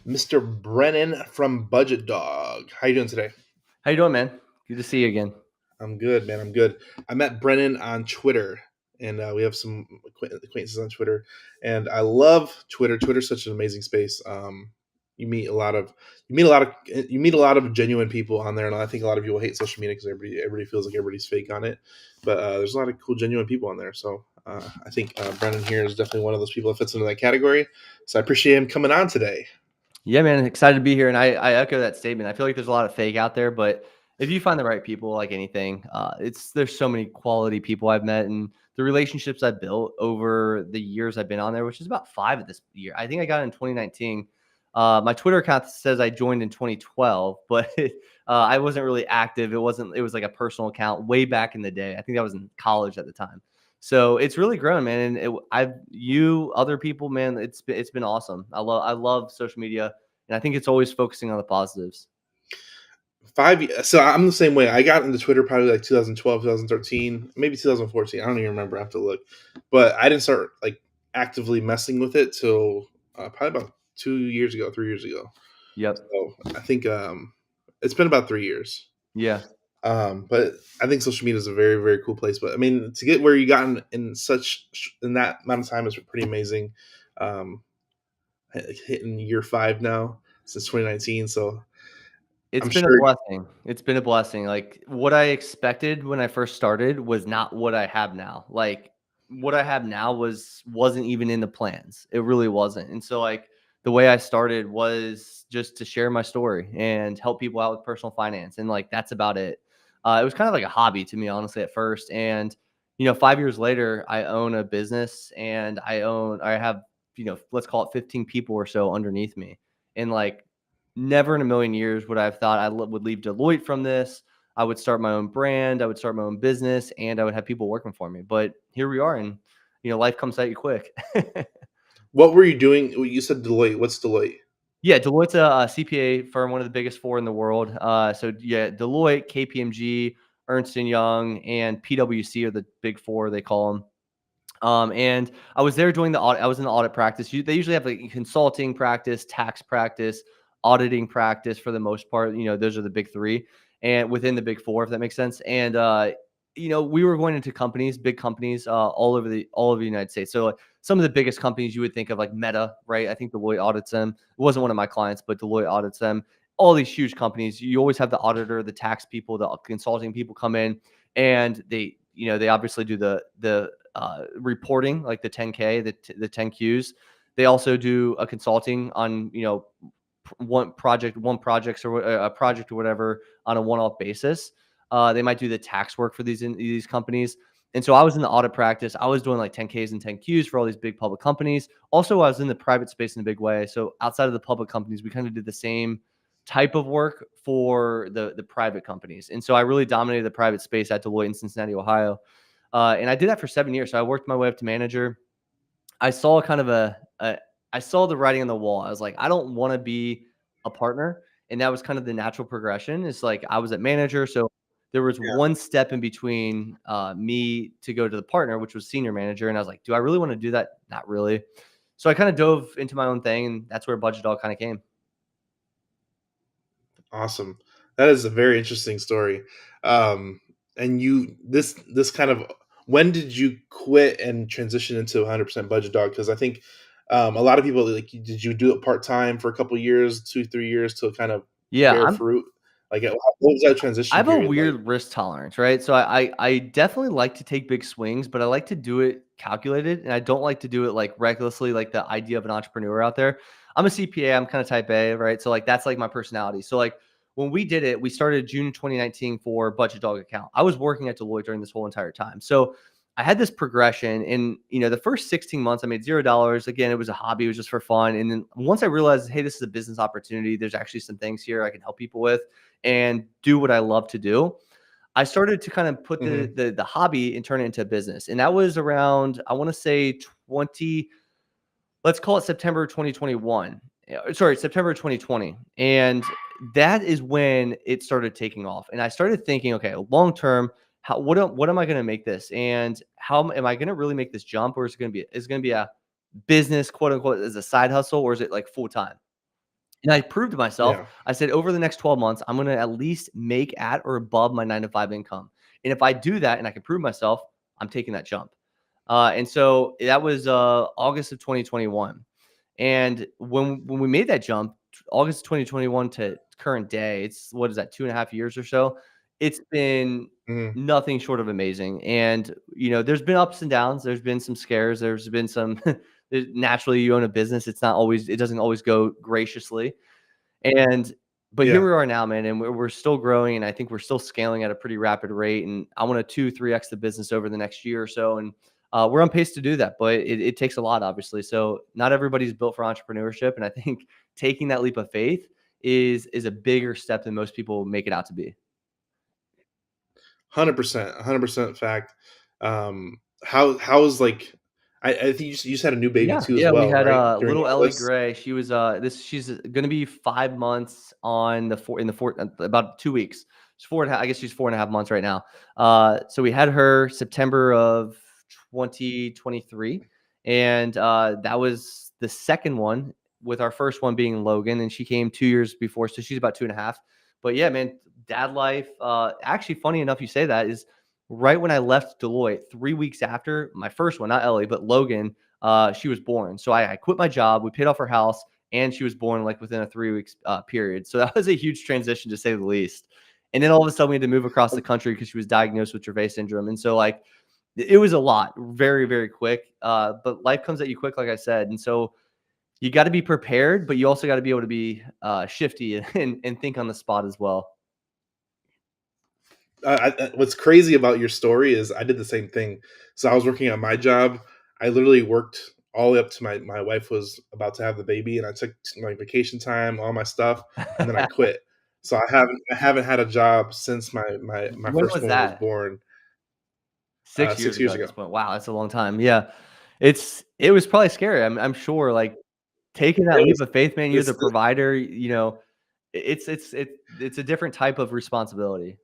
Mr. Brennan from Budgetdog. How you doing today? How you doing, man? Good to see you again. I'm good, man. I'm good. I met Brennan on Twitter, and we have some acquaintances on Twitter. And I love Twitter. Twitter's such an amazing space. You meet a lot of you meet a lot of genuine people on there, and I think a lot of people hate social media because everybody feels like everybody's fake on it. But there's a lot of cool, genuine people on there. So I think Brennan here is definitely one of those people that fits into that category. So I appreciate him coming on today. Yeah, man, excited to be here, and I echo that statement. I feel like there's a lot of fake out there, but if you find the right people, like anything, there's so many quality people I've met, and the relationships I've built over the years I've been on there, which is about 5 of this year. I think I got it in 2019. My Twitter account says I joined in 2012, but I wasn't really active. It wasn't. It was like a personal account way back in the day. I think I was in college at the time. So it's really grown, man. And other people, man, it's been awesome. I love social media, and I think it's always focusing on the positives. 5 years. So I'm the same way. I got into Twitter probably like 2012, 2013, maybe 2014. I don't even remember. I have to look. But I didn't start like actively messing with it till probably about 2 years ago, 3 years ago. Yep. So I think it's been about 3 years. Yeah. But I think social media is a very, very cool place. But I mean, to get where you got in that amount of time is pretty amazing. Um, Hitting year 5 now since 2019. So It's I'm been a sure. blessing. It's been a blessing. Like, what I expected when I first started was not what I have now. Like, what I have now wasn't even in the plans. It really wasn't. And so, like, the way I started was just to share my story and help people out with personal finance, and like that's about it. It was kind of like a hobby to me, honestly, at first. And 5 years later, I own a business, and I have let's call it 15 people or so underneath me, and like never in a million years would I have thought would leave Deloitte from this. I would start my own brand. I would start my own business, and I would have people working for me. But here we are, and life comes at you quick. What were you doing? You said Deloitte. What's Deloitte? Yeah, Deloitte's a CPA firm, one of the biggest 4 in the world. So yeah, Deloitte, KPMG, Ernst and Young, and PwC are the big 4 they call them. And I was there doing the audit. I was in the audit practice. They usually have like consulting practice, tax practice, auditing practice for the most part. Those are the big 3, and within the big 4, if that makes sense. And we were going into companies, big companies, all over the United States. So like, some of the biggest companies you would think of, like Meta, right? I think Deloitte audits them. It wasn't one of my clients, but Deloitte audits them. All these huge companies, you always have the auditor, the tax people, the consulting people come in, and they obviously do the reporting, like the 10K, the 10Qs. They also do a consulting on one projects or a project or whatever on a one-off basis. They might do the tax work for these companies. And so I was in the audit practice. I was doing like 10Ks and 10Qs for all these big public companies. Also, I was in the private space in a big way. So outside of the public companies, we kind of did the same type of work for the private companies. And so I really dominated the private space at Deloitte in Cincinnati, Ohio. And I did that for 7 years. So I worked my way up to manager. I saw kind of I saw the writing on the wall. I was like, I don't want to be a partner. And that was kind of the natural progression. It's like I was at manager. So there was one step in between me to go to the partner, which was senior manager. And I was like, do I really want to do that? Not really. So I kind of dove into my own thing. And that's where Budgetdog kind of came. Awesome. That is a very interesting story. And this kind of, when did you quit and transition into 100% Budgetdog? Because I think a lot of people, like, did you do it part time for a couple years, 2, 3 years to kind of Yeah, bear fruit? Like, what was that I transition have a period like? weird risk tolerance, right? So I definitely like to take big swings, but I like to do it calculated, and I don't like to do it like recklessly, like the idea of an entrepreneur out there. I'm a CPA, I'm kind of type A, right? So like that's like my personality. So like when we did it, we started June 2019 for Budget Dog account. I was working at Deloitte during this whole entire time. So I had this progression, and the first 16 months I made $0. Again, it was a hobby, it was just for fun. And then once I realized, hey, this is a business opportunity, there's actually some things here I can help people with and do what I love to do. I started to kind of put Mhm. the hobby and turn it into a business. And that was around, I want to say 20, let's call it September 2021. Sorry, September 2020. And that is when it started taking off. And I started thinking, okay, long term, what am I going to make this? And how am I going to really make this jump? Or is it going to be a business, quote unquote, as a side hustle, or is it like full time? And I proved to myself, Yeah. I said, over the next 12 months, I'm going to at least make at or above my 9 to 5 income. And if I do that and I can prove myself, I'm taking that jump. And so that was August of 2021. And when we made that jump, August 2021 to current day, it's what is that, 2.5 years or so? It's been Mhm. nothing short of amazing. And there's been ups and downs. There's been some scares. There's been some. Naturally, you own a business. It doesn't always go graciously. And but here Yeah. we are now, man, and we're still growing, and I think we're still scaling at a pretty rapid rate. And I want to 2, 3x the business over the next year or so, and we're on pace to do that. But it takes a lot, obviously. So not everybody's built for entrepreneurship, and I think taking that leap of faith is a bigger step than most people make it out to be. 100%, 100% fact. How's like I think you just had a new baby Yeah, too as yeah, we well, had, right? During little all Ellie this? Gray. She's gonna be 5 months on the 4 about 2 weeks. She's 4 and a half. I guess she's 4.5 months right now. So we had her September of 2023, and, that was the second one, with our first one being Logan, and she came 2 years before, so she's about 2.5. But yeah, man, dad life, actually, funny enough you say that, is right when I left Deloitte, 3 weeks after my first one, not Ellie, but Logan, she was born. So I quit my job. We paid off her house, and she was born like within a 3 weeks period. So that was a huge transition to say the least. And then all of a sudden we had to move across the country because she was diagnosed with Dravet syndrome. And so like it was a lot, very, very quick. But life comes at you quick, like I said. And so you got to be prepared, but you also got to be able to be shifty and think on the spot as well. What's crazy about your story is I did the same thing. So I was working at my job. I literally worked all the way up to my wife was about to have the baby, and I took my vacation time, all my stuff, and then I quit. So I haven't had a job since my When first was one was that? born 6 years 6 ago years at ago. this point. Wow, that's a long time. Yeah. It was probably scary. I'm sure, like, taking that It leap was of faith, man, you're this the provider, it's a different type of responsibility.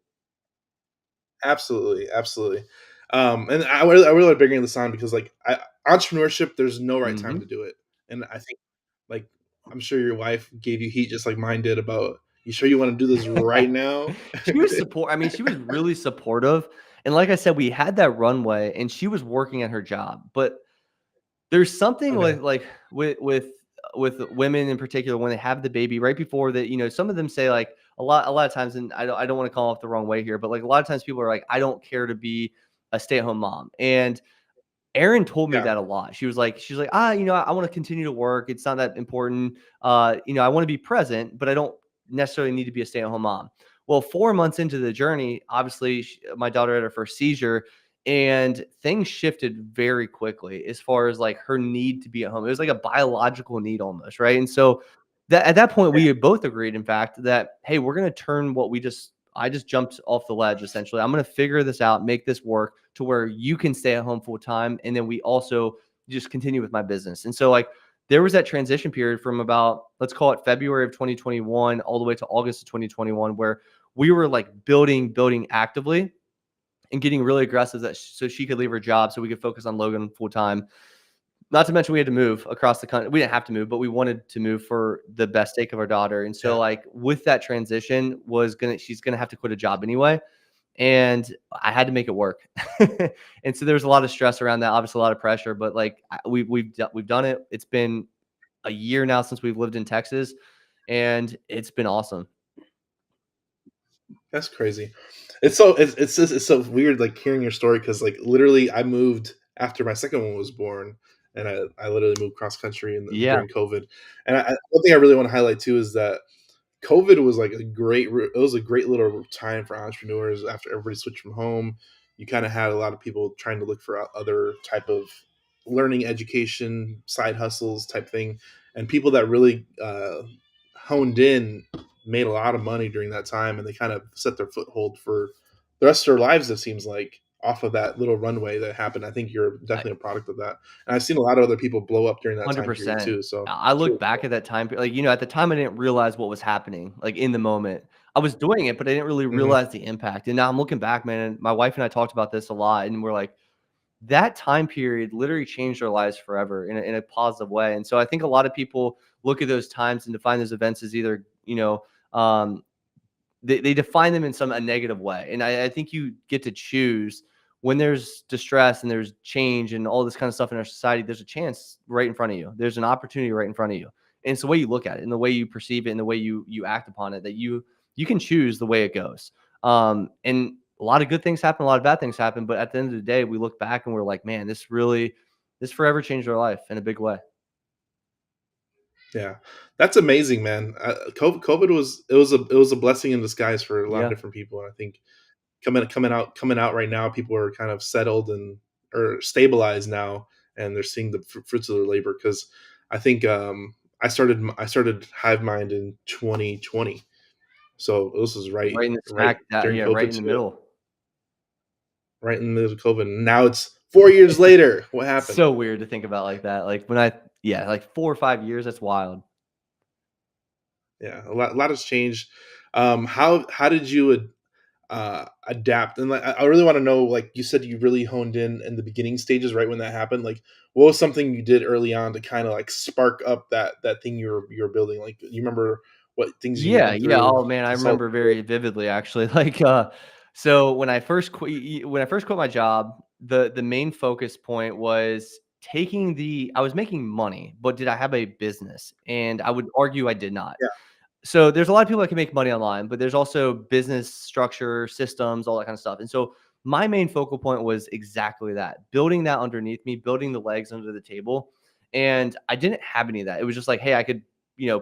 Absolutely, absolutely. And I really like bringing this on because like entrepreneurship, there's no right time Mhm. to do it, and I think like I'm sure your wife gave you heat just like mine did about. You sure you want to do this right now? She was really supportive, and like I said, we had that runway, and she was working at her job, but there's something Okay. with women in particular when they have the baby right before that, some of them say like a lot of times, and I don't want to call off the wrong way here, but like a lot of times people are like, I don't care to be a stay-at-home mom. And Erin told me Yeah. that a lot. She's like, I want to continue to work. It's not that important. I want to be present, but I don't necessarily need to be a stay-at-home mom. Well, 4 months into the journey, obviously, my daughter had her first seizure, and things shifted very quickly as far as like her need to be at home. It was like a biological need almost, right? And so that at that point, we had both agreed, in fact, that hey, we're going to turn what we just I just jumped off the ledge essentially. I'm going to figure this out, make this work to where you can stay at home full time. And then we also just continue with my business. And so, like, there was that transition period from about, let's call it February of 2021 all the way to August of 2021, where we were like building actively and getting really aggressive so she could leave her job so we could focus on Logan full time. Not to mention we had to move across the country. We didn't have to move, but we wanted to move for the best sake of our daughter. And so Yeah. like with that transition she's gonna have to quit a job anyway. And I had to make it work. And so there's a lot of stress around that, obviously a lot of pressure, but like we've done it. It's been a year now since we've lived in Texas, and it's been awesome. That's crazy. It's so weird like hearing your story because like literally I moved after my second one was born, and I literally moved cross country Yeah, during COVID. And one thing I really want to highlight too is that COVID was like it was a great little time for entrepreneurs after everybody switched from home. You kind of had a lot of people trying to look for other type of learning, education, side hustles type thing, and people that really honed in made a lot of money during that time, and they kind of set their foothold for the rest of their lives. It seems like off of that little runway that happened. I think you're definitely a product of that, and I've seen a lot of other people blow up during that time period 100%. too. So I it's look really back cool. at that time, like, at the time I didn't realize what was happening, like, in the moment. I was doing it, but I didn't really Mhm. realize the impact, and now I'm looking back, man, and my wife and I talked about this a lot, and we're like, that time period literally changed our lives forever in a positive way. And so I think a lot of people look at those times and define those events as either, um, they define them in a negative way. And I think you get to choose when there's distress and there's change and all this kind of stuff in our society. There's a chance right in front of you. There's an opportunity right in front of you. And it's the way you look at it and the way you perceive it and the way you act upon it that you can choose the way it goes. And a lot of good things happen, a lot of bad things happen. But at the end of the day, we look back and we're like, man, this forever changed our life in a big way. Yeah, that's amazing, man. COVID was a blessing in disguise for a lot of Yeah. different people, and I think coming out right now, people are kind of settled and or stabilized now, and they're seeing the fruits of their labor. Because I think I started Hive Mind in 2020, so this was Right in the right smack that, during yeah, right COVID in the too, middle. right in the middle of COVID. And now it's 4 years later. What happened? So weird to think about like that. Like yeah, like 4 or 5 years, that's wild. Yeah, a lot has changed. How did you adapt? And like, I really want to know. Like you said, you really honed in the beginning stages, right when that happened. Like, what was something you did early on to kind of like spark up that thing you're building? Like, you remember what things you Yeah, went yeah. through, Oh man, I consult. remember very vividly actually. Like so when I first quit my job, the main focus point was I was making money, but did I have a business? And I would argue I did not. Yeah, So there's a lot of people that can make money online, but there's also business structure, systems, all that kind of stuff. And so my main focal point was exactly that, building that underneath me, building the legs under the table. And I didn't have any of that. It was just like, hey, I could,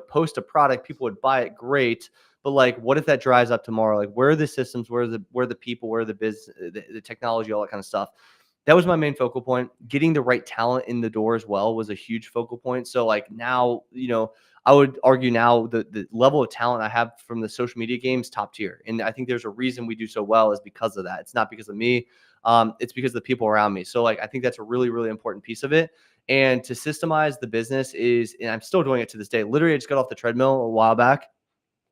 post a product, people would buy it, great. But like, what if that dries up tomorrow? Like, where are the systems? Where are the people? Where are the business, the technology, all that kind of stuff? That was my main focal point. Getting the right talent in the door as well was a huge focal point. So like now, I would argue now the level of talent I have from the social media games top tier, and I think there's a reason we do so well is because of that. It's not because of me, it's because of the people around me. So like I think that's a really really important piece of it. And to systemize the business is, and I'm still doing it to this day. Literally, I just got off the treadmill a while back,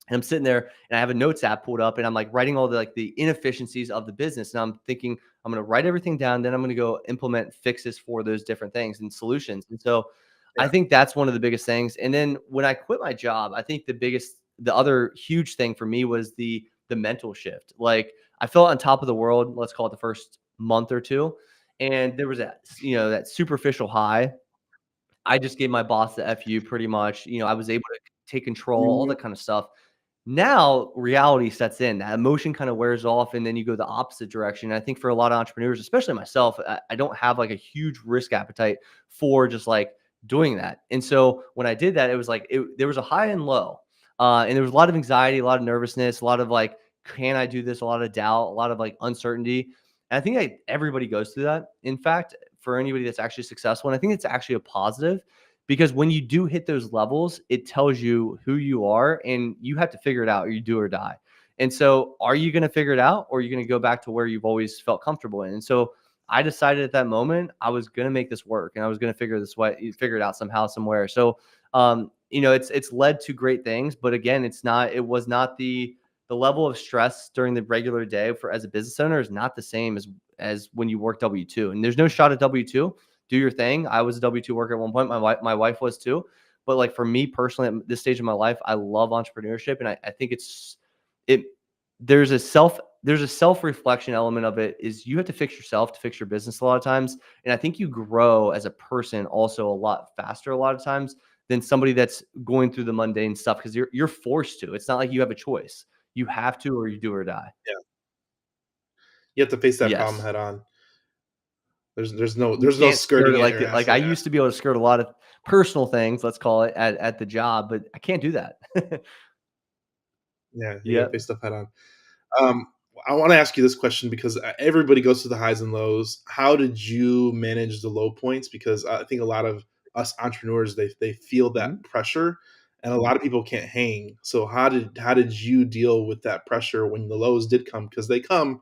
and I'm sitting there and I have a notes app pulled up and I'm like writing all the inefficiencies of the business. And I'm thinking I'm going to write everything down. Then I'm going to go implement fixes for those different things and solutions. And so I yeah, think that's one of the biggest things. And then when I quit my job, I think the other huge thing for me was the mental shift. Like I felt on top of the world, let's call it the first month or two. And there was that superficial high. I just gave my boss the FU pretty much. I was able to take control, all mhm, that kind of stuff. Now reality sets in. That emotion kind of wears off, and then you go the opposite direction. I think for a lot of entrepreneurs, especially myself, I don't have like a huge risk appetite for just like doing that. And so when I did that, it was like there was a high and low, and there was a lot of anxiety, a lot of nervousness, a lot of like, can I do this? A lot of doubt, a lot of like uncertainty. And I think everybody goes through that. In fact, for anybody that's actually successful, and I think it's actually a positive because when you do hit those levels, it tells you who you are and you have to figure it out or you do or die. And so, are you going to figure it out or are you going to go back to where you've always felt comfortable in? And so, I decided at that moment I was going to make this work and I was going to figure it out somehow, somewhere. So, it's led to great things, but again, it was not the level of stress during the regular day for as a business owner is not the same as when you work W-2. And there's no shot at W-2. Do your thing. I was a W-2 worker at one point. My wife was too. But like for me personally, at this stage of my life, I love entrepreneurship. And I think it there's a self-reflection element of it is you have to fix yourself to fix your business a lot of times. And I think you grow as a person also a lot faster a lot of times than somebody that's going through the mundane stuff because you're forced to. It's not like you have a choice. You have to or you do or die. yeah. You have to face that problem Yes. head on. You There's no can't skirt skirting it it or like asking. I Yeah, used to be able to skirt a lot of personal things, let's call it, at the job, but I can't do that. yeah. You got Yeah. to face stuff head on. Um, I want to ask you this question because everybody goes through the highs and lows. How did you manage the low points? Because I think a lot of us entrepreneurs they feel Mhm. that pressure, and a lot of people can't hang. So how did you deal with that pressure when the lows did come? Because they come,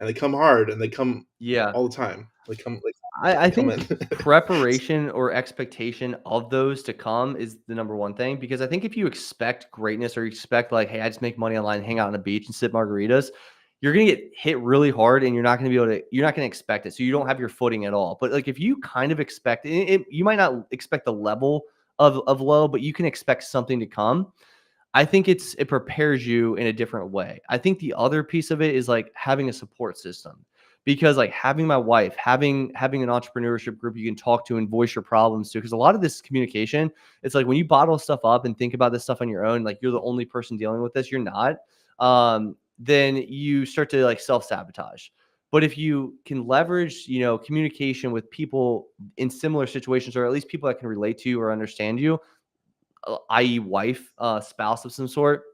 and they come hard, and they come Yeah. all the time. I They come think in. preparation or expectation of those to come is the number one thing, because I think if you expect greatness or you expect like, "Hey, I just make money online, hang out on a beach and sip margaritas," you're going to get hit really hard and you're not going to be able to, you're not going to expect it. So you don't have your footing at all. But like if you kind of expect it, you might not expect the level of low, but you can expect something to come. I think it prepares you in a different way. I think the other piece of it is like having a support system, because like having my wife, having an entrepreneurship group you can talk to and voice your problems to, because a lot of this communication, it's like when you bottle stuff up and think about this stuff on your own, like you're the only person dealing with this, you're not. Then you start to like self-sabotage. But if you can leverage, communication with people in similar situations, or at least people that can relate to you or understand you, i.e., wife, spouse of some sort,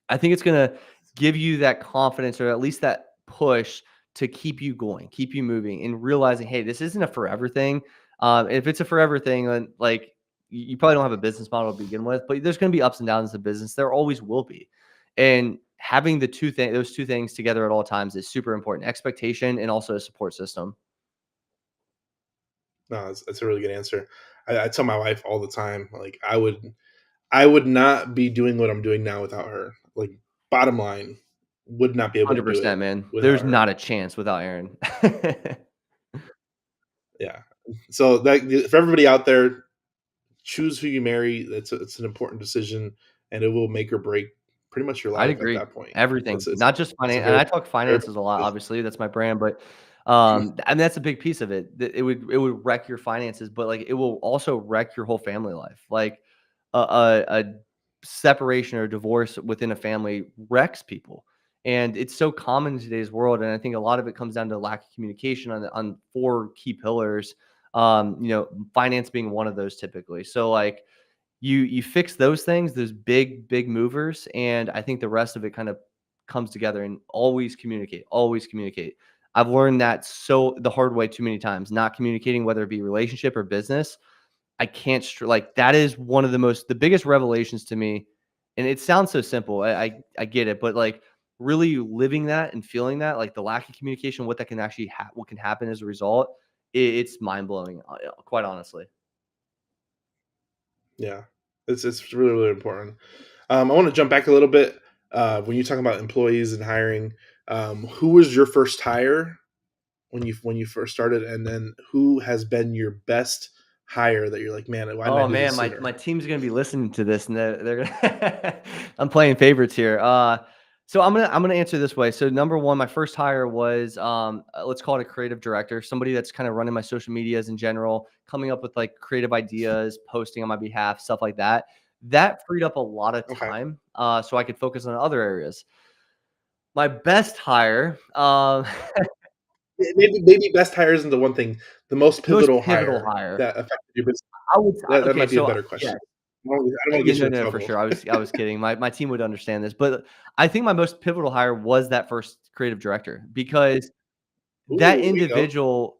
I think it's going to give you that confidence, or at least that push to keep you going, keep you moving, and realizing, hey, this isn't a forever thing. If it's a forever thing, then like you probably don't have a business model to begin with, but there's going to be ups and downs in business. There always will be. And having those two things together at all times is super important: expectation and also a support system. No, that's a really good answer. I tell my wife all the time, like I would not be doing what I'm doing now without her. Like, bottom line, would not be able to do it 100%, man. without There's her. not a chance without Aaron. Yeah. So that, for everybody out there, choose who you marry. It's an important decision, and it will make or break pretty much your I'd life at agree. that point. Everything, It's not just it's a finance. And very I talk very finances a important lot, decision. obviously, that's my brand, but, and that's a big piece of it. It would wreck your finances, but, like, it will also wreck your whole family life. Like, a separation or divorce within a family wrecks people, and it's so common in today's world, and I think a lot of it comes down to lack of communication on 4 key pillars, finance being one of those typically. So, like, you fix those things, those big movers, and I think the rest of it kind of comes together. And always communicate, always communicate. I've learned that so the hard way too many times, not communicating, whether it be relationship or business. I can't like that is one of the biggest revelations to me. And it sounds so simple. I get it, but like really living that and feeling that, like the lack of communication, what that can actually what can happen as a result, it's mind blowing, quite honestly. Yeah, it's really really important. I want to jump back a little bit. When you talk about employees and hiring, who was your first hire when you first started, and then who has been your best hire that you're like, man, why didn't I Oh do man, this my sooner? team's gonna be listening to this, and they're gonna I'm playing favorites here. So I'm gonna answer this way. So number one, my first hire was let's call it a creative director, somebody that's kind of running my social medias in general, coming up with like creative ideas, posting on my behalf, stuff like that. That freed up a lot of Okay, time, so I could focus on other areas. My best hire, maybe best hire isn't the one thing. The most most pivotal pivotal hire hire. that affected your business. I would That okay, might be a so better yeah. question. I don't want to Yeah, get you no, in no, for trouble. sure. I was kidding. My team would understand this, but I think my most pivotal hire was that first creative director, because that Ooh, there you go. individual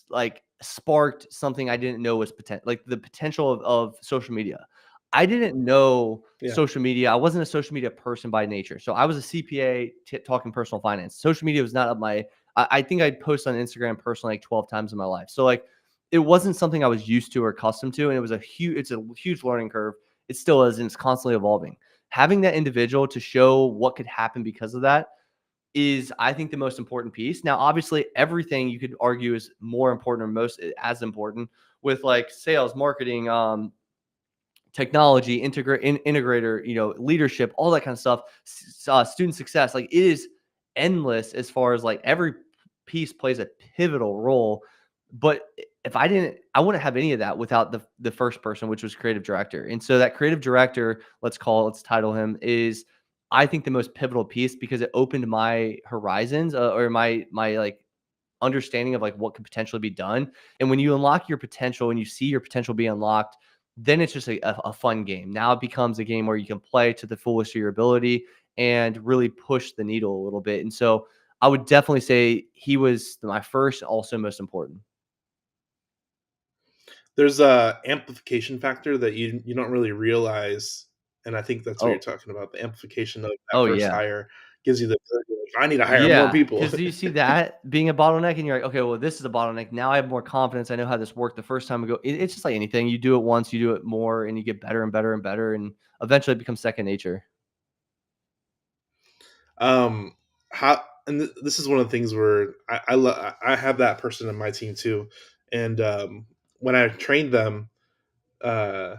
like sparked something I didn't know was like the potential of social media. I didn't know Yeah. social media. I wasn't a social media person by nature. So I was a CPA talking personal finance. Social media was not up my. I think I'd post on Instagram personally like 12 times in my life. So like it wasn't something I was used to or accustomed to, and it was it's a huge learning curve. It still is, and it's constantly evolving. Having that individual to show what could happen because of that is, I think, the most important piece. Now, obviously, everything you could argue is more important, or most as important, with like sales, marketing, technology, integrator, leadership, all that kind of stuff, student success. Like it is endless as far as like every piece plays a pivotal role. But if I wouldn't have any of that without the first person, which was creative director. And so that creative director, let's title him, is I think the most pivotal piece, because it opened my horizons, or my like understanding of like what could potentially be done. And when you unlock your potential and you see your potential be unlocked, then it's just a fun game. Now it becomes a game where you can play to the fullest of your ability and really push the needle a little bit. And so I would definitely say he was my first, also most important. There's a amplification factor that you don't really realize, and I think that's what you're Oh, talking about. The amplification of that oh first yeah. hire gives you the ability, like, I need to hire more Yeah, people. because you see that being a bottleneck, and you're like, okay, well, this is a bottleneck. Now I have more confidence. I know how this worked the first time ago. It's just like anything. You do it once, you do it more, and you get better and better and better, and eventually it becomes second nature. How and this is one of the things where I have that person in my team too, and when I trained them, uh,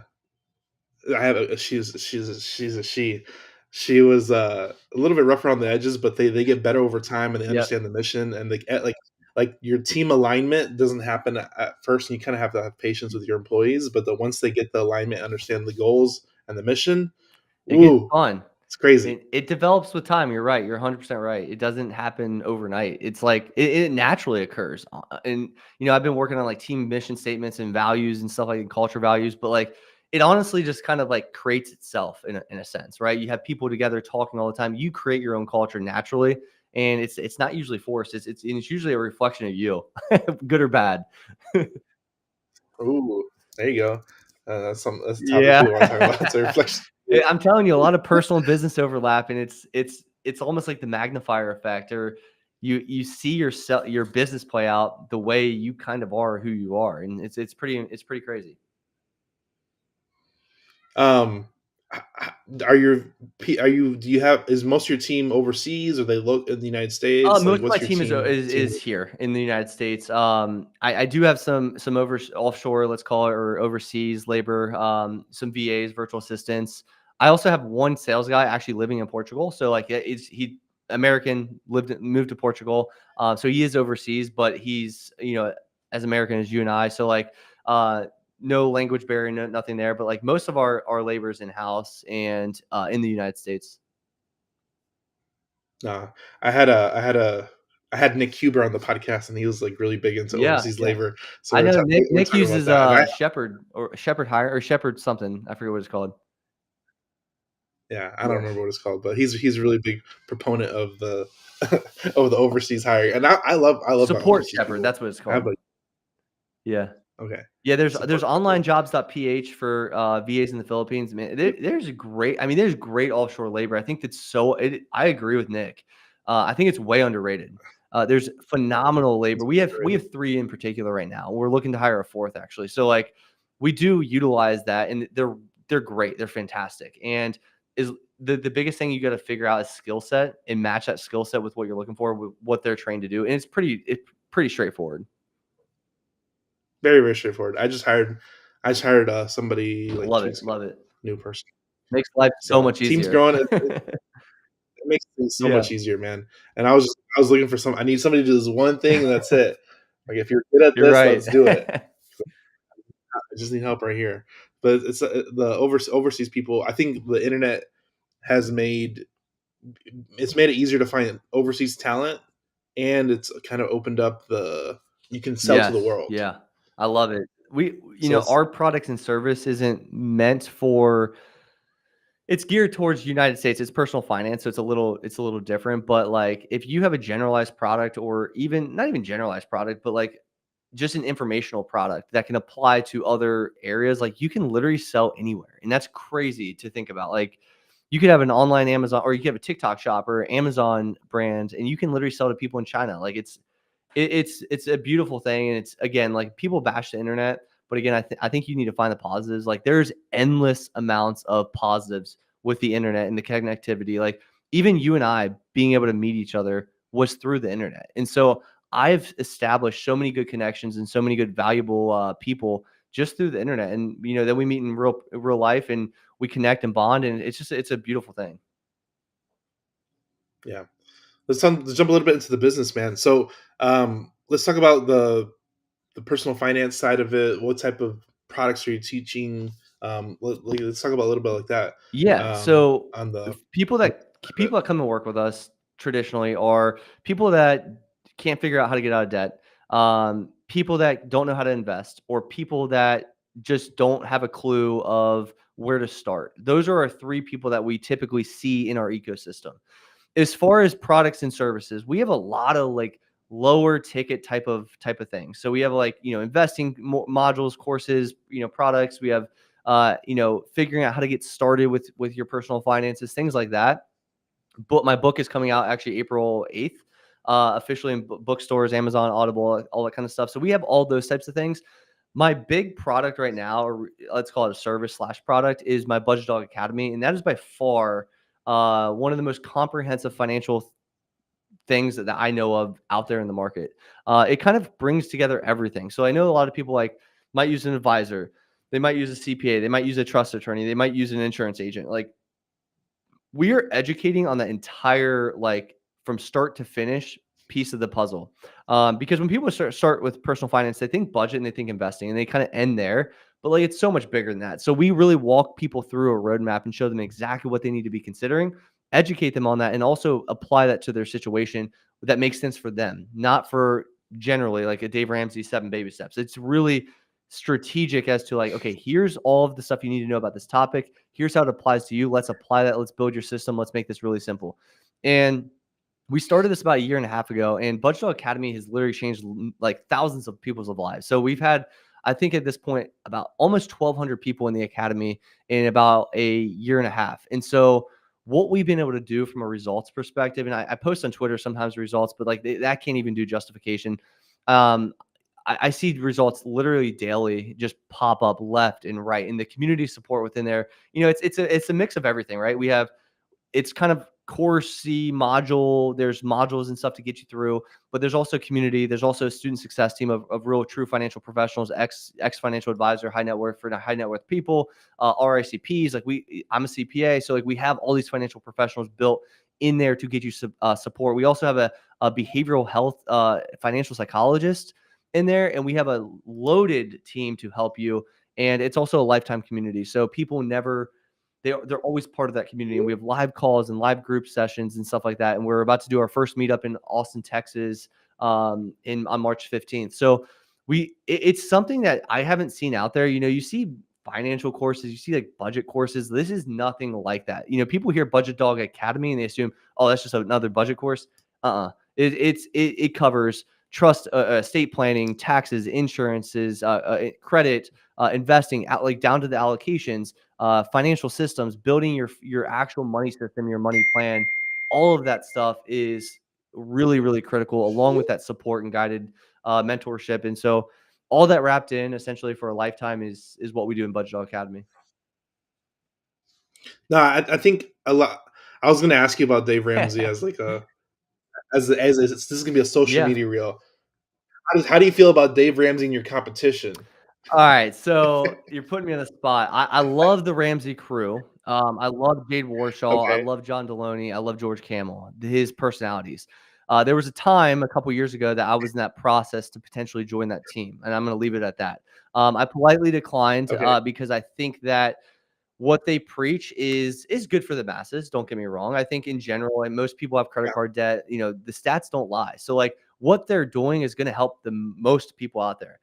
I have a she's a she. She was, a little bit rougher on the edges, but they get better over time, and they Yep. understand the mission, and they like, your team alignment doesn't happen at first, and you kinda have to have patience with your employees, but once they get the alignment, understand the goals and the mission, It gets ooh, fun. it's crazy. It develops with time, you're right, you're 100% right. It doesn't happen overnight. It's like it naturally occurs, and, I've been working on, like, team mission statements and values and stuff like culture values, but, like, it honestly just kind of, like, creates itself in a sense, right? You have people together talking all the time, you create your own culture naturally, and it's not usually forced, it's usually a reflection of you, good or bad. Ooh, there you go. That's a topic Yeah. we wanna talk about, it's a reflection. I'm telling you, a lot of personal and business overlap, and it's almost like the magnifier effect, or you see your business play out the way you kind of are who you are, and it's pretty crazy. Um, are your are you do you have is most of your team overseas, or they look in the United States? Like, Most of my what's your team is team? here in the United States. I do have some offshore, let's call it, or overseas labor, some VAs, virtual assistants. I also have one sales guy actually living in Portugal. So like he American, moved to Portugal. So he is overseas, but he's as American as you and I. So like uh, no language barrier, nothing there. But like most of our labor is in house and in the United States. Nah, I had Nick Huber on the podcast, and he was, like, really big into Yeah, overseas yeah. labor, so I know we're Nick talking about uses, that, and Shepherd Hire or Shepherd something, I forget what it's called. yeah, I don't Yeah. remember what it's called, but he's a really big proponent of the of the overseas hiring, and I love my Support overseas Shepherd, people. that's what it's I have, called. like Yeah. okay, Yeah, there's support Shepherd. onlinejobs.ph for, VAs in the Philippines, man, there's great offshore labor, I think that's I agree with Nick. I think it's way underrated. There's phenomenal labor. It's We have 3 in particular right now. We're looking to hire a 4th actually. So, like, we do utilize that, and they're great, they're fantastic, and is the biggest thing you gotta figure out is skill set and match that skill set with what you're looking for, with what they're trained to do, and it's pretty straightforward. very, very straightforward. I just hired, somebody, like, Love 2 it, weeks ago, love it. new person. Makes life so So, much team's easier. growing, it makes things so Yeah, much easier, man, and I was looking for I need somebody to do this one thing, and that's it. Like, if you're good at you're this, right. let's do it. I just need help right here. But it's, the overseas people, I think the internet has made it easier to find overseas talent, and it's kind of opened up you can sell to the Yes, world. yeah, I love it. So it's Our products and service isn't meant for it's geared towards United States. It's personal finance, so it's a little different, but, like, if you have a generalized product, or even not even generalized product, but, like, just an informational product that can apply to other areas, like, you can literally sell anywhere, and that's crazy to think about. Like, you could have an online Amazon, or you could have a TikTok shop or Amazon brand, and you can literally sell to people in China. Like, it's a beautiful thing, and it's, again, like, people bash the internet, but again, I think you need to find the positives. Like, there's endless amounts of positives with the internet and the connectivity. Like, even you and I being able to meet each other was through the internet, and so I've established so many good connections and so many good valuable people just through the internet, and then we meet in real life, and we connect and bond, and it's a beautiful thing. yeah. Let's jump a little bit into the business, man. So, let's talk about the personal finance side of it. What type of products are you teaching? Let's talk about a little bit like that. Yeah. So On the people on that people that come to work with us traditionally are people that can't figure out how to get out of debt, people that don't know how to invest, or people that just don't have a clue of where to start. Those are our 3 people that we typically see in our ecosystem. As far as products and services, we have a lot of, like, lower ticket type of things. So we have, like, investing modules, courses, products. We have figuring out how to get started with your personal finances, things like that. But my book is coming out actually April 8th, officially in bookstores, Amazon, Audible, all that kind of stuff. So we have all those types of things. My big product right now, or let's call it a service slash product, is my Budgetdog Academy, and that is by far one of the most comprehensive financial things that I know of out there in the market. It kind of brings together everything. So I know a lot of people like might use an advisor, they might use a CPA, they might use a trust attorney, they might use an insurance agent. Like we are educating on the entire like from start to finish piece of the puzzle. Because when people start with personal finance, they think budget and they think investing and they kind of end there. But like it's so much bigger than that. So we really walk people through a roadmap and show them exactly what they need to be considering, educate them on that, and also apply that to their situation that makes sense for them, not for generally like a Dave Ramsey 7 baby steps. It's really strategic as to like, okay, here's all of the stuff you need to know about this topic. Here's how it applies to you. Let's apply that. Let's build your system. Let's make this really simple. And we started this about a year and a half ago, and Budgetdog Academy has literally changed like thousands of people's lives. So we've had, I think at this point, about almost 1,200 people in the academy in about a year and a half. And so what we've been able to do from a results perspective, and I post on Twitter sometimes results, but like that can't even do justification. Um, I see results literally daily just pop up left and right, and the community support within there. You know, it's a mix of everything, right? We have it's kind of coursey module. There's modules and stuff to get you through, but there's also community. There's also a student success team of real true financial professionals, ex financial advisor, high net worth for high net worth people, RICPs. Like I'm a CPA, so like we have all these financial professionals built in there to get you support. We also have a behavioral health financial psychologist in there, and we have a loaded team to help you. And it's also a lifetime community, so people never they're always part of that community. And we have live calls and live group sessions and stuff like that. And we're about to do our first meetup in Austin, Texas, on March 15th. So it's something that I haven't seen out there. You know, you see financial courses, you see like budget courses. This is nothing like that. You know, people hear Budgetdog Academy and they assume, oh, that's just another budget course. It covers trust, estate planning, taxes, insurances, credit, investing, like down to the allocations, financial systems, building your actual money system, your money plan. All of that stuff is really, really critical, along with that support and guided mentorship. And so, all that wrapped in essentially for a lifetime is what we do in Budgetdog Academy. No, I think a lot. I was going to ask you about Dave Ramsey as like a as this is going to be a social Yeah. media reel. How do you feel about Dave Ramsey and your competition? All right, so you're putting me on the spot. I love the Ramsey crew. I love Jade Warshaw. I Okay. love John Deloney. I love George Camel. His personalities. There was a time a couple years ago that I was in that process to potentially join that team, and I'm going to leave it at that. I politely declined Okay. because I think that what they preach is good for the masses. Don't get me wrong. I think in general, and most people have credit Yeah. card debt. You know, the stats don't lie. So like what they're doing is going to help the most people out there.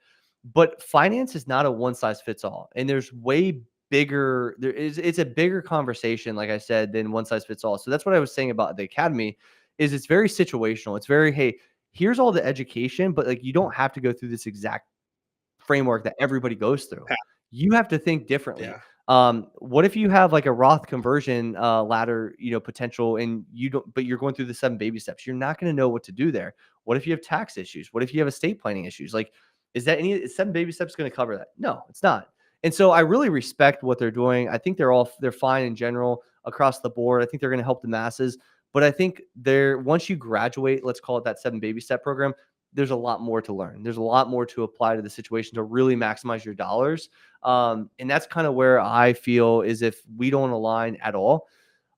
But finance is not a one size fits all, and there's way bigger. It's a bigger conversation, like I said, than one size fits all. So that's what I was saying about the academy. Is it's very situational. It's very hey, here's all the education, but like you don't have to go through this exact framework that everybody goes through. You have to think differently. Yeah. What if you have like a Roth conversion ladder, you know, potential, and you don't, but you're going through the 7 baby steps. You're not going to know what to do there. What if you have tax issues? What if you have estate planning issues? Like, is 7 baby steps going to cover that? No, it's not. And so I really respect what they're doing. I think they're fine in general across the board. I think they're going to help the masses. But I think once you graduate, let's call it that 7 baby step program, there's a lot more to learn. There's a lot more to apply to the situation to really maximize your dollars. And that's kind of where I feel is if we don't align at all.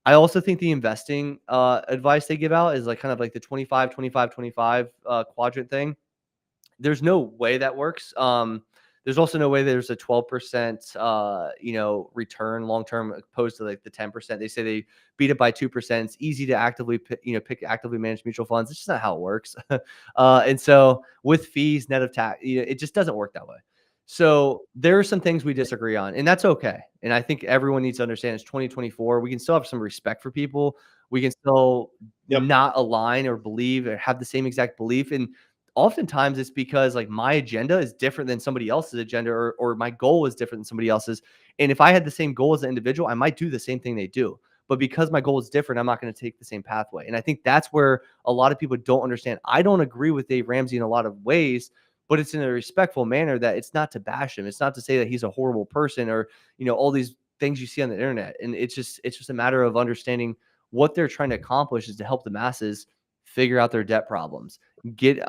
I also think the investing advice they give out is like kind of like the 25, 25, 25 quadrant thing. There's no way that works. There's also no way there's a 12% return long term opposed to like the 10%. They say they beat it by 2%. It's easy to actively pick actively managed mutual funds. It's just not how it works. And so with fees net of tax, it just doesn't work that way. So there are some things we disagree on, and that's okay. And I think everyone needs to understand it's 2024. We can still have some respect for people. We can still Yep. not align or believe or have the same exact belief. And oftentimes it's because like my agenda is different than somebody else's agenda or my goal is different than somebody else's. And if I had the same goal as an individual, I might do the same thing they do. But because my goal is different, I'm not going to take the same pathway. And I think that's where a lot of people don't understand. I don't agree with Dave Ramsey in a lot of ways, but it's in a respectful manner that it's not to bash him. It's not to say that he's a horrible person or, all these things you see on the internet. And it's just a matter of understanding what they're trying to accomplish is to help the masses figure out their debt problems, get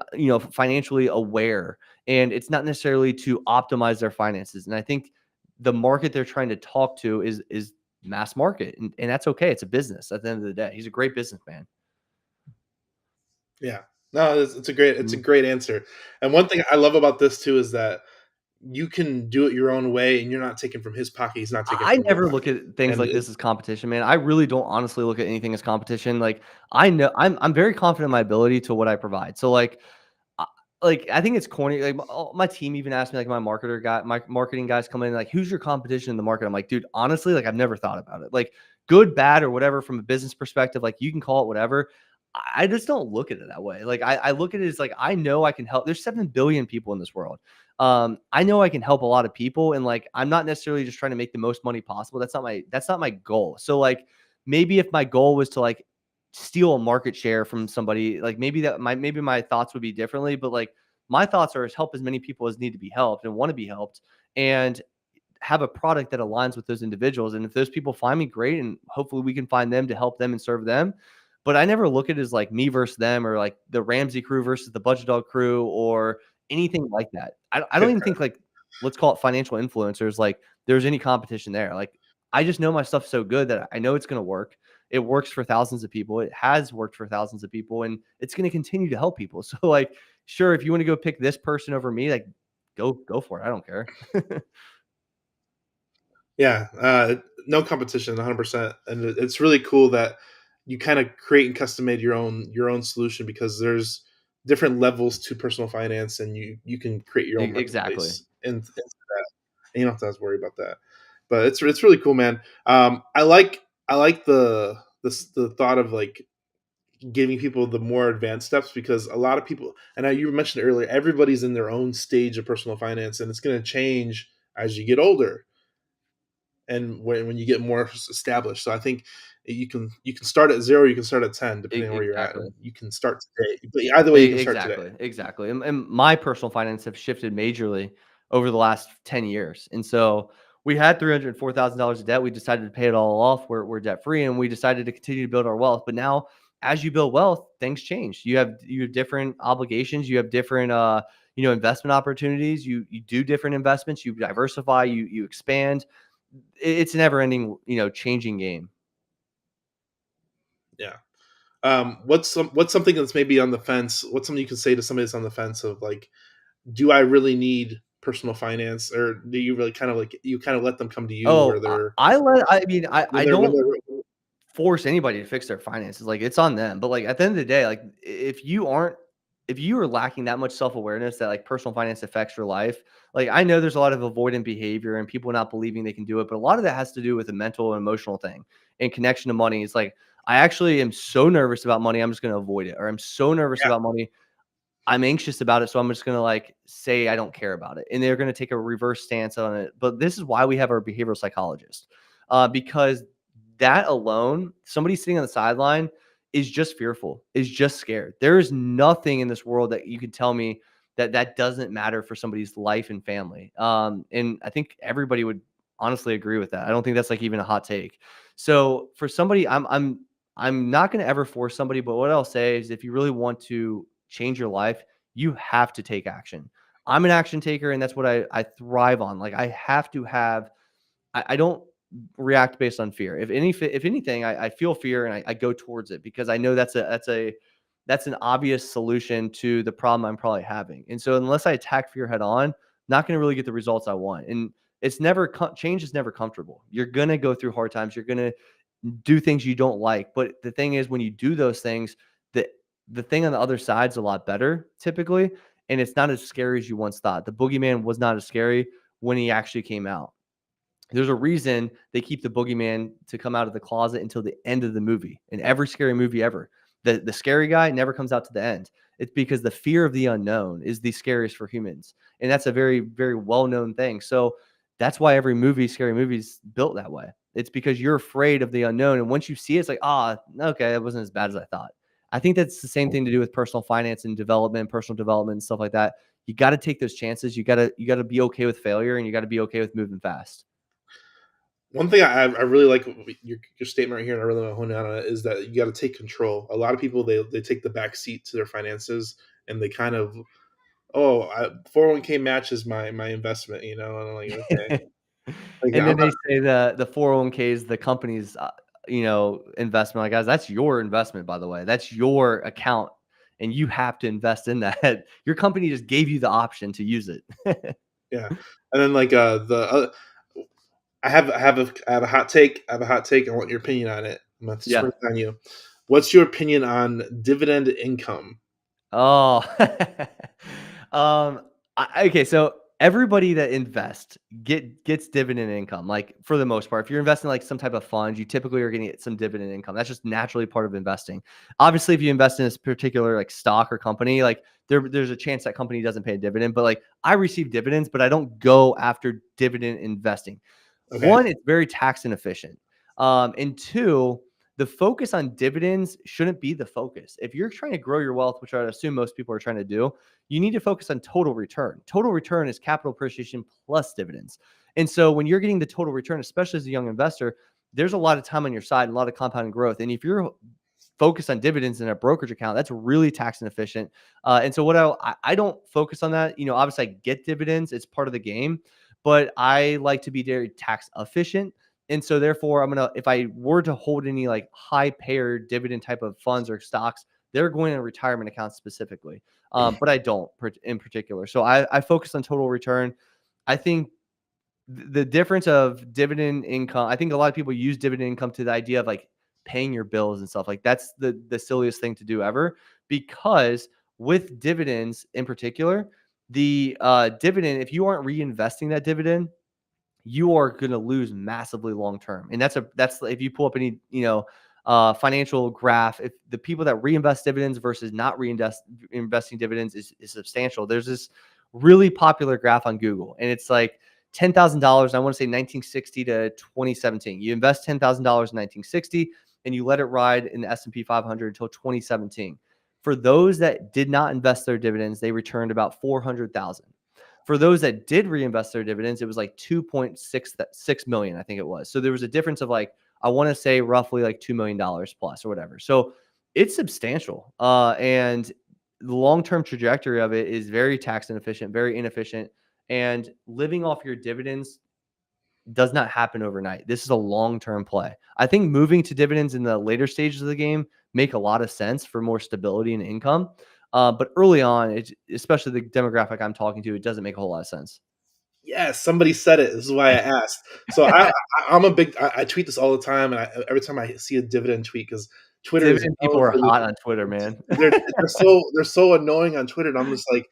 financially aware. And it's not necessarily to optimize their finances. And I think the market they're trying to talk to is mass market, and that's okay. It's a business at the end of the day. He's a great businessman. Yeah. No, it's a Mhm. great answer. And one thing I love about this too is that you can do it your own way, and you're not taking from his pocket. He's not taking I from your never look pocket. at things And like this as competition, man. I really don't honestly look at anything as competition. Like, I know I'm very confident in my ability to what I provide. So I I think it's corny. Like, my team even asked me, like, my marketing guys come in, like, "Who's your competition in the market?" I'm like, "Dude, honestly, like, I've never thought about it. Like, good, bad, or whatever from a business perspective, like, you can call it whatever. I just don't look at it that way. Like, I look at it as, like, I know I can help. There's 7 billion people in this world. I know I can help a lot of people, and, like, I'm not necessarily just trying to make the most money possible. That's not my goal. So, like, maybe if my goal was to, like, steal a market share from somebody, like, maybe my thoughts would be differently, but, like, my thoughts are, is help as many people as need to be helped and want to be helped, and have a product that aligns with those individuals. And if those people find me, great, and hopefully we can find them to help them and serve them. But I never look at it as like me versus them, or like the Ramsey crew versus the Budget Dog crew, or anything like that. I don't even think, like, let's call it financial influencers, like there's any competition there. Like, I just know my stuff so good that I know it's going to work. It works for thousands of people. It has worked for thousands of people, and it's going to continue to help people. So, like, sure, if you want to go pick this person over me, like, go for it. I don't care. yeah, no competition, 100%. And it's really cool that you kind of create and custom made your own solution, because there's different levels to personal finance, and you can create your own Exactly. marketplace and that, and you don't have to worry about that. But it's really cool, man. I like the thought of like giving people the more advanced steps, because a lot of people, and you mentioned earlier, everybody's in their own stage of personal finance, and it's going to change as you get older and when you get more established. So I think you can start at 0, you can start at 10, depending on where you're at, Exactly. and you can start today. But either way, you can start today. Exactly, exactly. And my personal finance have shifted majorly over the last 10 years. And so we had $304,000 of debt. We decided to pay it all off. We're debt free, and we decided to continue to build our wealth. But now, as you build wealth, things change. You have different obligations. You have different investment opportunities. You do different investments. You diversify. You expand. It's a never ending changing game. Yeah. What's something that's maybe on the fence? What's something you can say to somebody that's on the fence of like, do I really need personal finance, or do you really kind of like you kind of let them come to you where Oh, they're I mean, when I they're when don't they're force anybody to fix their finances. Like, it's on them. But, like, at the end of the day, like, if you are lacking that much self-awareness that, like, personal finance affects your life, like, I know there's a lot of avoidant behavior and people not believing they can do it, but a lot of that has to do with a mental and emotional thing and connection to money. It's like, I actually am so nervous about money, I'm just going to avoid it. Or I'm so nervous yeah, about money, I'm anxious about it, so I'm just gonna, like, say I don't care about it, and they're gonna take a reverse stance on it. But this is why we have our behavioral psychologist, because that alone, somebody sitting on the sideline is just fearful, is just scared. There is nothing in this world that you can tell me that doesn't matter for somebody's life and family. And I think everybody would honestly agree with that. I don't think that's, like, even a hot take. So for somebody, I'm not gonna ever force somebody, but what I'll say is, if you really want to change your life, you have to take action. I'm an action taker, and that's what I thrive on. Like, I have to have. I don't react based on fear. If anything, I feel fear, and I go towards it because I know that's an obvious solution to the problem I'm probably having. And so unless I attack fear head on, not going to really get the results I want. And change is never comfortable. You're gonna go through hard times. You're gonna do things you don't like. But the thing is, when you do those things, the the thing on the other side's a lot better typically, and it's not as scary as you once thought. The boogeyman was not as scary when he actually came out. There's a reason they keep the boogeyman to come out of the closet until the end of the movie. In every scary movie ever, the scary guy never comes out to the end. It's because the fear of the unknown is the scariest for humans, and that's a very, very well known thing. So that's why every scary movie, is built that way. It's because you're afraid of the unknown, and once you see it, it's like, okay, it wasn't as bad as I thought. I think that's the same thing to do with personal finance and development, personal development, and stuff like that. You got to take those chances. You got to be okay with failure, and you got to be okay with moving fast. One thing I really like your statement right here, and I really want to hone in on it, is that you got to take control. A lot of people they take the back seat to their finances, and they kind of, oh, 401k matches my investment, and I'm like, okay, like And I'm then they not, say the 401k is the company's, investment. Like, guys, that's your investment, by the way. That's your account, and you have to invest in that. Your company just gave you the option to use it. yeah. And then like I have a hot take. I have a hot take. I want your opinion on it. I'm gonna Yeah. spring it on you. What's your opinion on dividend income? Oh, okay. So everybody that invests gets dividend income. Like, for the most part, if you're investing like some type of fund, you typically are going to get some dividend income. That's just naturally part of investing. Obviously, if you invest in this particular like stock or company, like there's a chance that company doesn't pay a dividend. But like, I receive dividends, but I don't go after dividend investing. Okay. One, it's very tax inefficient. And two, the focus on dividends shouldn't be the focus. If you're trying to grow your wealth, which I assume most people are trying to do, you need to focus on total return. Total return is capital appreciation plus dividends. And so when you're getting the total return, especially as a young investor, there's a lot of time on your side and a lot of compounding growth. And if you're focused on dividends in a brokerage account, that's really tax inefficient. And so what I don't focus on that. Obviously I get dividends; it's part of the game, but I like to be very tax efficient. And so therefore, if I were to hold any like high payer dividend type of funds or stocks, they're going in retirement accounts specifically. But I don't in particular. So I focus on total return. I think the difference of dividend income, I think a lot of people use dividend income to the idea of like paying your bills and stuff. Like, that's the silliest thing to do ever, because with dividends in particular, the dividend, if you aren't reinvesting that dividend, you are going to lose massively long term. And that's if you pull up any, financial graph, if the people that reinvest dividends versus not reinvest investing dividends is substantial. There's this really popular graph on Google, and it's like $10,000. I want to say 1960 to 2017. You invest $10,000 in 1960, and you let it ride in the S&P 500 until 2017. For those that did not invest their dividends, they returned about 400,000. For those that did reinvest their dividends, it was like 2.66 million, I think it was. So there was a difference of like, I want to say roughly like $2 million plus or whatever. So it's substantial. And the long-term trajectory of it is very tax inefficient, very inefficient. And living off your dividends does not happen overnight. This is a long-term play. I think moving to dividends in the later stages of the game make a lot of sense for more stability and income. But early on, especially the demographic I'm talking to, it doesn't make a whole lot of sense. Yes, somebody said it. This is why I asked. So I'm a big. I tweet this all the time, and every time I see a dividend tweet, because Twitter is Dividend people known are for the, hot on Twitter, man. they're so annoying on Twitter, and I'm just like,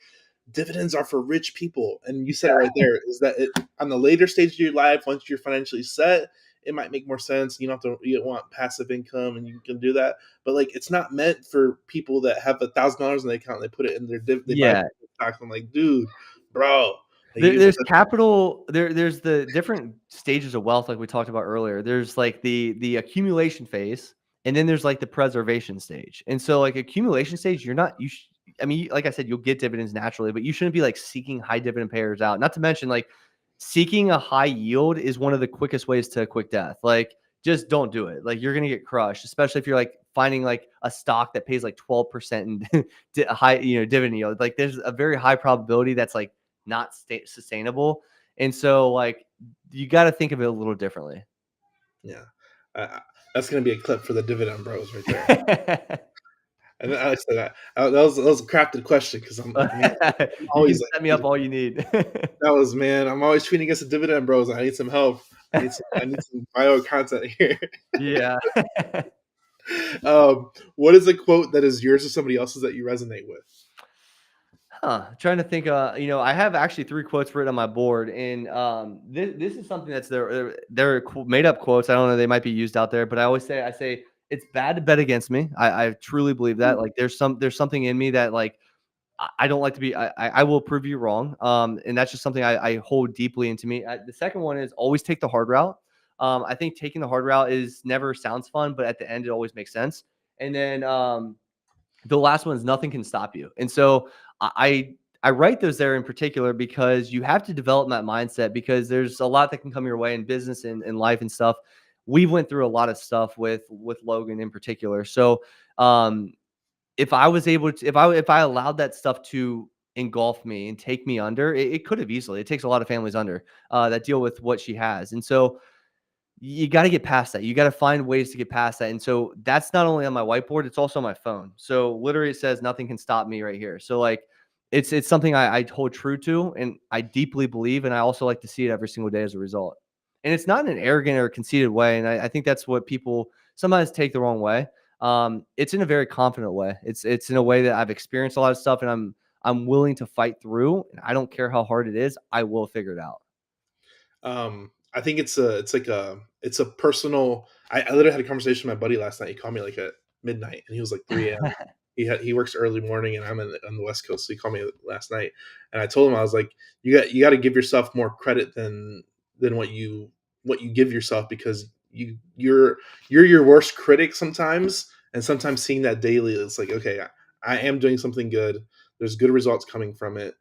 dividends are for rich people, and you said it right there. Is that on the later stage of your life, once you're financially set, it might make more sense. You don't want passive income, and you can do that. But like, it's not meant for people that have $1,000 in the account and they put it in they buy Yeah. stocks. I'm like, dude, bro. Like, There's capital. There's the different stages of wealth, like we talked about earlier. There's like the accumulation phase, and then there's like the preservation stage. And so, like, accumulation stage, you're not you. I mean, like I said, you'll get dividends naturally, but you shouldn't be like seeking high dividend payers out. Not to mention, like, seeking a high yield is one of the quickest ways to a quick death. Like, just don't do it. Like, you're gonna get crushed, especially if you're like finding like a stock that pays like 12% in high, dividend yield. Like, there's a very high probability that's like not sustainable. And so, like, you got to think of it a little differently. Yeah, that's gonna be a clip for the dividend bros right there. And I said that was a crafted question, because I'm like, man, I'm You always can like, set me up all you need. man, I'm always tweeting against the dividend bros. I need some help. I need some bio content here. Yeah. What is a quote that is yours or somebody else's that you resonate with? Trying to think. I have actually three quotes written on my board, and this is something that's they're made up quotes. I don't know, they might be used out there, but I say it's bad to bet against me. I truly believe that. Like, there's something in me that, like, I don't like to be. I will prove you wrong. And that's just something I hold deeply into me. The second one is always take the hard route. I think taking the hard route is never sounds fun, but at the end it always makes sense. And then the last one is nothing can stop you. And so I I write those there in particular because you have to develop that mindset, because there's a lot that can come your way in business and life and stuff. We went through a lot of stuff with Logan in particular. So if I was able to, if I allowed that stuff to engulf me and take me under, it could have easily. It takes a lot of families under that deal with what she has. And so you got to get past that. You got to find ways to get past that. And so that's not only on my whiteboard, it's also on my phone. So literally it says nothing can stop me right here. So like it's something I hold true to and I deeply believe. And I also like to see it every single day as a result. And it's not in an arrogant or conceited way. And I think that's what people sometimes take the wrong way. It's in a very confident way. It's in a way that I've experienced a lot of stuff and I'm willing to fight through. And I don't care how hard it is. I will figure it out. I think it's a personal. I literally had a conversation with my buddy last night. He called me like at midnight, and he was like 3 a.m. He works early morning, and I'm on the West Coast. So he called me last night, and I told him, I was like, you got to give yourself more credit than what you give yourself, because you're your worst critic sometimes, and sometimes seeing that daily, it's like, okay, I am doing something good. There's good results coming from it.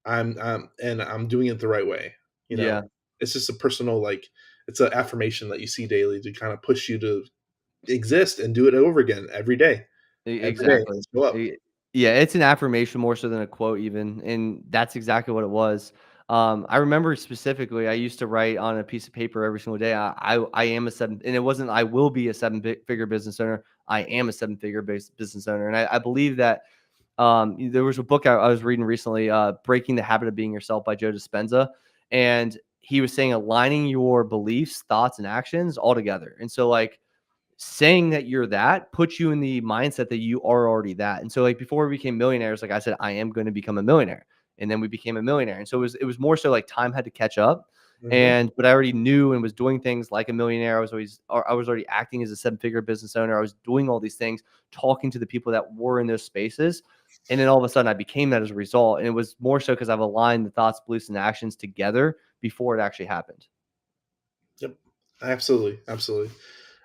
And I'm doing it the right way. You know, Yeah. it's just a personal, like, it's an affirmation that you see daily to kind of push you to exist and do it over again every day. Every day, Exactly. let's go up. Yeah, it's an affirmation more so than a quote even, and that's exactly what it was. I remember specifically, I used to write on a piece of paper every single day. I am a seven, and it wasn't I will be a figure business owner. I am a seven-figure business owner, and I believe that. There was a book I was reading recently, "Breaking the Habit of Being Yourself" by Joe Dispenza, and he was saying aligning your beliefs, thoughts, and actions all together. And so, like, saying that you're that puts you in the mindset that you are already that. And so like before we became millionaires, like I said, I am going to become a millionaire. And then we became a millionaire. And so it was more so like time had to catch up. Mhm. And but I already knew and was doing things like a millionaire. I was already acting as a seven-figure business owner. I was doing all these things, talking to the people that were in those spaces. And then all of a sudden I became that as a result. And it was more so because I've aligned the thoughts, beliefs, and actions together before it actually happened. Yep. Absolutely. Absolutely.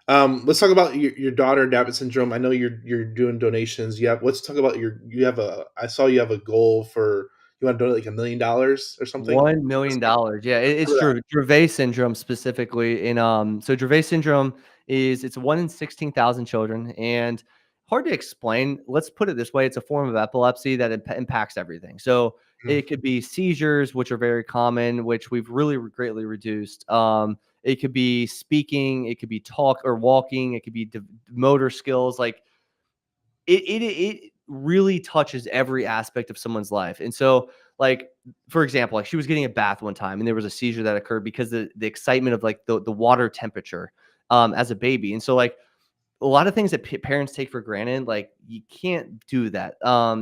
Let's talk about your daughter, David syndrome. I know you're doing donations. Let's talk about you have a. I saw you have a goal for, you want to donate like $1 million or something. $1 million. dollars. Yeah, it's What are Dravet syndrome specifically. So Dravet syndrome it's 1 in 16,000 children, and hard to explain. Let's put it this way: it's a form of epilepsy that impacts everything. So that? it could be seizures, which are very common, which we've really greatly reduced. It could be speaking, it could be talk or walking, it could be motor skills. Like it really touches every aspect of someone's life. And so, like, for example, like she was getting a bath one time and there was a seizure that occurred because the excitement of like the water temperature as a baby. And so like a lot of things that parents take for granted, like you can't do that.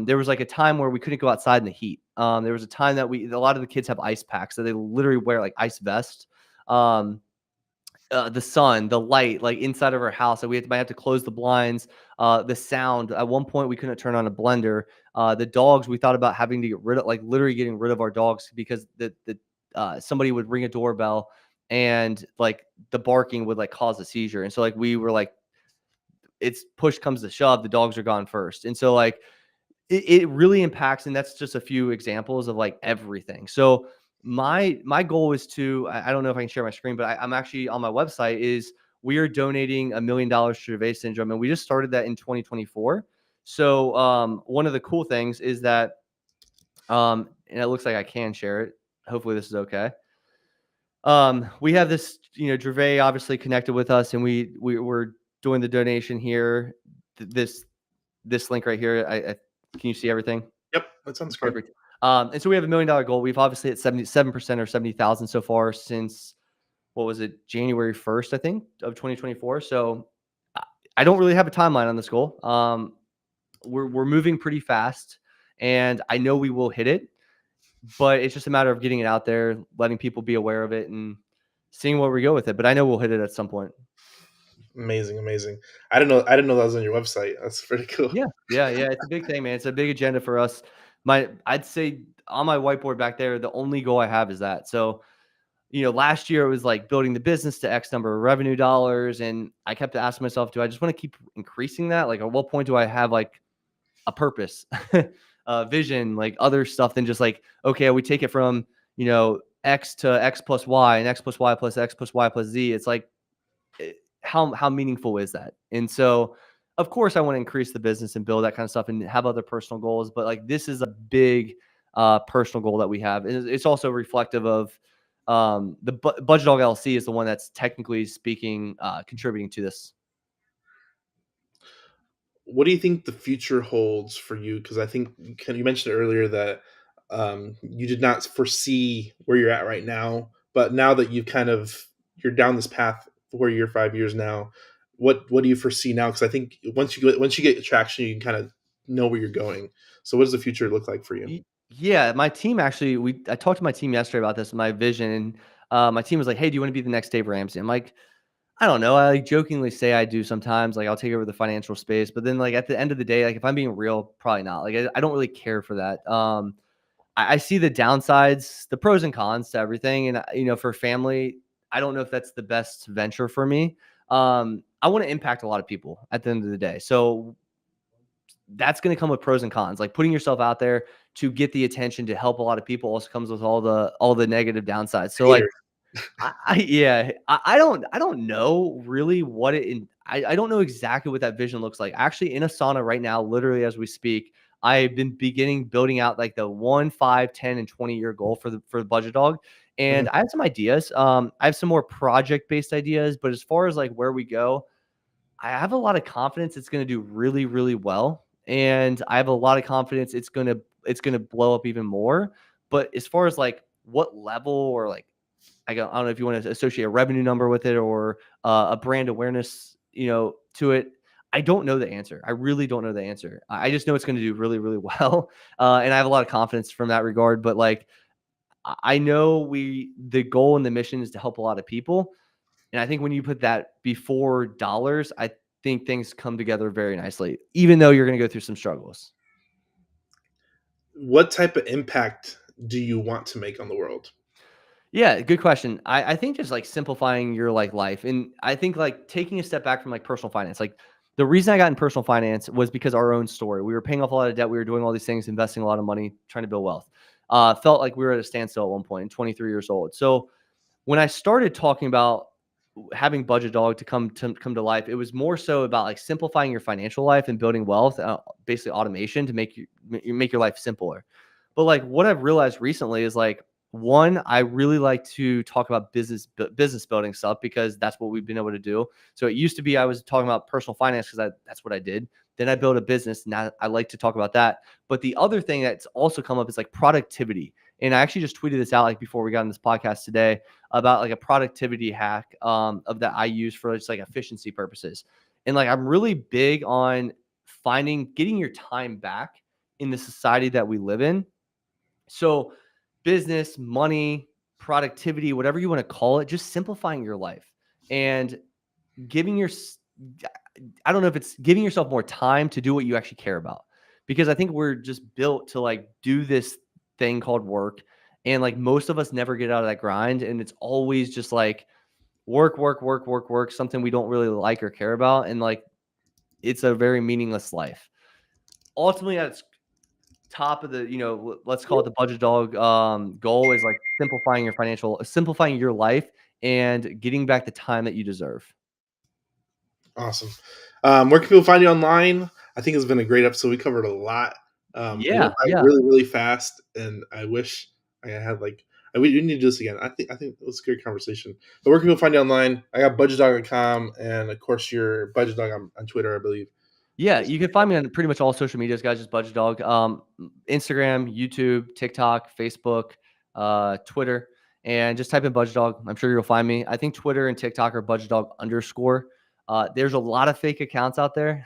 There was like a time where we couldn't go outside in the heat. There was a time that a lot of the kids have ice packs, so they literally wear like ice vests. Um, the sun, the light, like inside of our house. So might have to close the blinds. The sound. At one point, we couldn't turn on a blender. The dogs, we thought about having to get rid of, like literally getting rid of our dogs because somebody would ring a doorbell and like the barking would like cause a seizure. And so like we were like, it's push comes to shove, the dogs are gone first. And so like it really impacts, and that's just a few examples of like everything. So my goal is to, I don't know if I can share my screen, but I'm actually on my website is we are donating $1 million to Dravet syndrome, and we just started that in 2024. So one of the cool things is that and it looks like I can share it. Hopefully this is okay. We have this, Dravet obviously connected with us, and we're doing the donation here. This link right here. Can you see everything? Yep, that sounds good. Perfect. And so we have $1 million goal. We've obviously hit 77% or 70,000 so far since, what was it, January 1st, I think, of 2024. So I don't really have a timeline on this goal. We're moving pretty fast, and I know we will hit it, but it's just a matter of getting it out there, letting people be aware of it, and seeing where we go with it. But I know we'll hit it at some point. Amazing, amazing. I didn't know that was on your website. That's pretty cool. Yeah. It's a big thing, man. It's a big agenda for us. I'd say on my whiteboard back there, the only goal I have is that. So, last year it was like building the business to X number of revenue dollars. And I kept asking myself, do I just want to keep increasing that? Like, at what point do I have like a purpose? vision, like other stuff than just like, okay, we take it from, X to X plus Y and X plus Y plus X plus Y plus Z. It's like, how meaningful is that? And so, of course, I want to increase the business and build that kind of stuff and have other personal goals. But like, this is a big personal goal that we have. And it's also reflective of the Budgetdog LLC is the one that's technically speaking contributing to this. What do you think the future holds for you? Because I think you mentioned earlier that you did not foresee where you're at right now, but now that you're down this path where you're 5 years now, what do you foresee now? Because I think once you get traction, you can kind of know where you're going. So what does the future look like for you? Yeah, my team actually, I talked to my team yesterday about this, my vision, and my team was like, "Hey, do you want to be the next Dave Ramsey?" I'm like, I don't know. I like jokingly say I do sometimes. Like I'll take over the financial space, but then like at the end of the day, like if I'm being real, probably not. Like I don't really care for that. I see the downsides, the pros and cons to everything, and for family, I don't know if that's the best venture for me. I want to impact a lot of people at the end of the day, so that's going to come with pros and cons. Like putting yourself out there to get the attention to help a lot of people also comes with all the negative downsides. So like Hater. yeah, I don't know really what I don't know exactly what that vision looks like. Actually, in Asana right now, literally as we speak, I've been building out like the 1, 5, 10, and 20-year goal for the Budgetdog. And Mhm. I have some ideas. I have some more project-based ideas, but as far as like where we go, I have a lot of confidence it's going to do really, really well. And I have a lot of confidence it's gonna blow up even more. But as far as like what level or like I don't know if you want to associate a revenue number with it or a brand awareness, to it. I don't know the answer. I really don't know the answer. I just know it's going to do really, really well, and I have a lot of confidence from that regard. But like, I know the goal and the mission is to help a lot of people, and I think when you put that before dollars, I think things come together very nicely, even though you're going to go through some struggles. What type of impact do you want to make on the world? Yeah, good question. I think just like simplifying your like life. And I think like taking a step back from like personal finance. Like the reason I got in personal finance was because our own story. We were paying off a lot of debt. We were doing all these things, investing a lot of money, trying to build wealth. Felt like we were at a standstill at one point, 23 years old. So when I started talking about having Budgetdog to come to life, it was more so about like simplifying your financial life and building wealth, basically automation to make your life simpler. But like what I've realized recently is like one, I really like to talk about business building stuff because that's what we've been able to do. So it used to be I was talking about personal finance because that's what I did. Then I built a business. Now I like to talk about that. But the other thing that's also come up is like productivity. And I actually just tweeted this out like before we got on this podcast today about like a productivity hack of that I use for just like efficiency purposes. And like I'm really big on getting your time back in the society that we live in. So business, money, productivity, whatever you want to call it, just simplifying your life and giving your I don't know if it's giving yourself more time to do what you actually care about. Because I think we're just built to like do this thing called work. And like most of us never get out of that grind. And it's always just like work, work, work, work, work, something we don't really like or care about. And like it's a very meaningless life. Ultimately, that's top of the, let's call it the Budgetdog goal is like simplifying your life and getting back the time that you deserve. Awesome. Where can people find you online? I think it's been a great episode. We covered a lot. It went Yeah, by yeah. really, really fast, and I wish I had like we need to do this again. I think it was a great conversation. But where can people find you online? I got budgetdog.com, and of course your budgetdog on Twitter, I believe. Yeah, you can find me on pretty much all social medias, guys. Just Budgetdog, Instagram, YouTube, TikTok, Facebook, Twitter, and just type in Budgetdog. I'm sure you'll find me. I think Twitter and TikTok are Budgetdog_. There's a lot of fake accounts out there.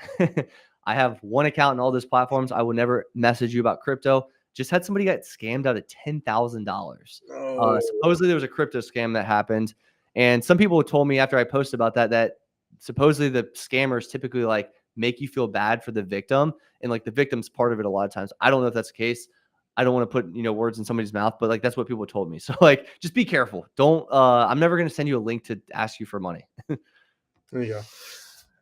I have one account in all those platforms. I will never message you about crypto. Just had somebody get scammed out of $10,000. Oh, Supposedly there was a crypto scam that happened, and some people told me after I posted about that supposedly the scammers typically like make you feel bad for the victim, and like the victim's part of it a lot of times. I don't know if that's the case. I don't want to put words in somebody's mouth, but like that's what people told me. So like just be careful. Don't I'm never going to send you a link to ask you for money. there you go.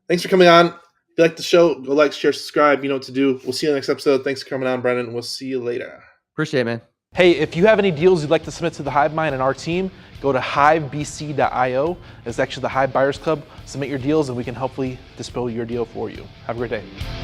Thanks for coming on. If you like the show, go like, share, subscribe. You know what to do. We'll see you in the next episode. Thanks for coming on, Brennan. We'll see you later. Appreciate it, man. Hey, if you have any deals you'd like to submit to the Hive Mind and our team, go to hivebc.io. It's actually the Hive Buyers Club. Submit your deals and we can hopefully dispose your deal for you. Have a great day.